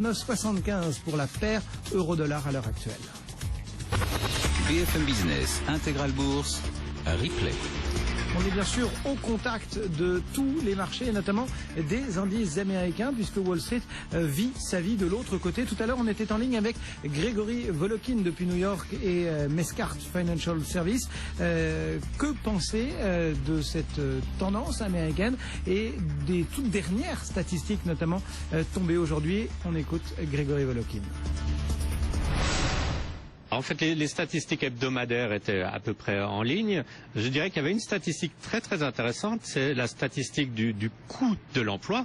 1,4975 pour la paire euro-dollar à l'heure actuelle. BFM Business, Intégral Bourse, Replay. On est bien sûr au contact de tous les marchés, et notamment des indices américains, puisque Wall Street vit sa vie de l'autre côté. Tout à l'heure, on était en ligne avec Grégory Volokin depuis New York et Mescart Financial Service. Que penser de cette tendance américaine et des toutes dernières statistiques, notamment tombées aujourd'hui? On écoute Grégory Volokin. En fait, les statistiques hebdomadaires étaient à peu près en ligne. Je dirais qu'il y avait une statistique très intéressante, c'est la statistique du coût de l'emploi.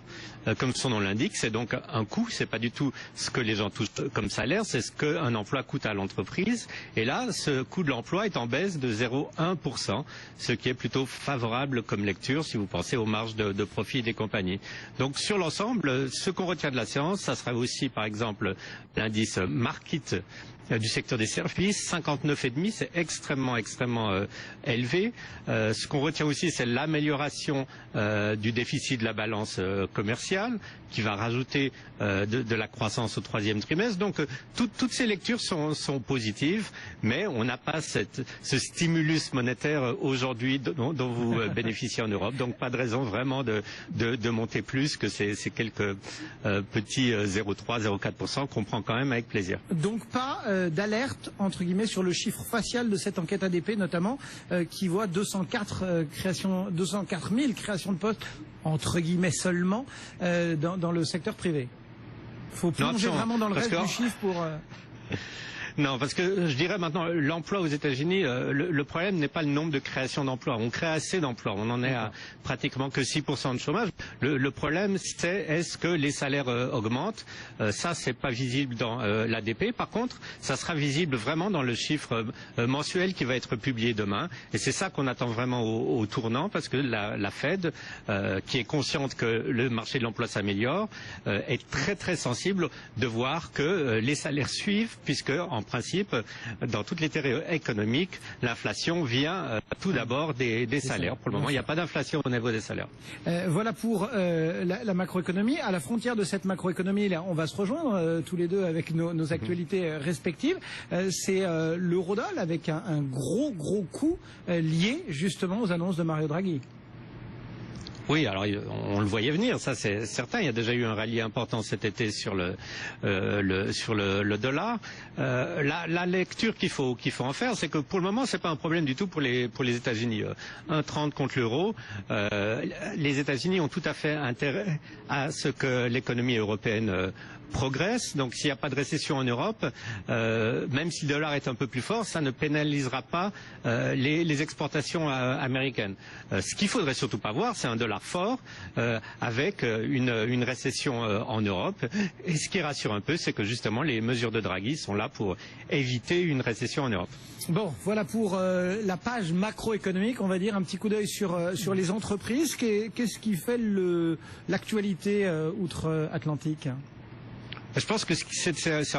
Comme son nom l'indique, c'est donc un coût, c'est pas du tout ce que les gens touchent comme salaire, c'est ce qu'un emploi coûte à l'entreprise. Et là, ce coût de l'emploi est en baisse de 0,1%, ce qui est plutôt favorable comme lecture si vous pensez aux marges de profit des compagnies. Donc sur l'ensemble, ce qu'on retient de la séance, ça sera aussi par exemple l'indice Markit du secteur des services, 59,5, c'est extrêmement élevé. Ce qu'on retient aussi, c'est l'amélioration du déficit de la balance commerciale, qui va rajouter de la croissance au troisième trimestre. Donc toutes ces lectures sont positives, mais on n'a pas ce stimulus monétaire aujourd'hui dont vous bénéficiez en Europe. Donc pas de raison vraiment de monter plus que ces quelques petits 0,3, 0,4% qu'on prend quand même avec plaisir. Donc pas d'alerte entre guillemets sur le chiffre facial de cette enquête ADP notamment qui voit 204 000 créations de postes entre guillemets seulement dans le secteur privé. Il faut plonger vraiment dans le reste du chiffre pour... Non, parce que je dirais maintenant, l'emploi aux États-Unis, le problème n'est pas le nombre de créations d'emplois. On crée assez d'emplois. On en est à pratiquement que 6% de chômage. Le problème, c'est est-ce que les salaires augmentent? Ça, c'est pas visible dans l'ADP. Par contre, ça sera visible vraiment dans le chiffre mensuel qui va être publié demain. Et c'est ça qu'on attend vraiment au tournant, parce que la Fed, qui est consciente que le marché de l'emploi s'améliore, est très sensible de voir que les salaires suivent, puisque en principe, dans toutes les théories économiques, l'inflation vient tout d'abord des salaires. Pour le moment, il n'y a pas d'inflation au niveau des salaires. Voilà pour la macroéconomie. À la frontière de cette macroéconomie, là, on va se rejoindre tous les deux avec nos actualités respectives. C'est l'eurodoll avec un gros coup lié justement aux annonces de Mario Draghi. Oui, alors on le voyait venir, ça c'est certain. Il y a déjà eu un rallye important cet été sur le dollar. La lecture qu'il faut en faire, c'est que pour le moment, c'est pas un problème du tout pour les États-Unis. 1,30 contre l'euro. Les États-Unis ont tout à fait intérêt à ce que l'économie européenne progresse. Donc s'il n'y a pas de récession en Europe, même si le dollar est un peu plus fort, ça ne pénalisera pas les exportations américaines. Ce qu'il faudrait surtout pas voir, c'est un dollar fort avec une récession en Europe. Et ce qui rassure un peu, c'est que justement les mesures de Draghi sont là pour éviter une récession en Europe. Bon, voilà pour la page macroéconomique, on va dire un petit coup d'œil sur les entreprises. Qu'est-ce qui fait l'actualité outre-Atlantique? Je pense que c'est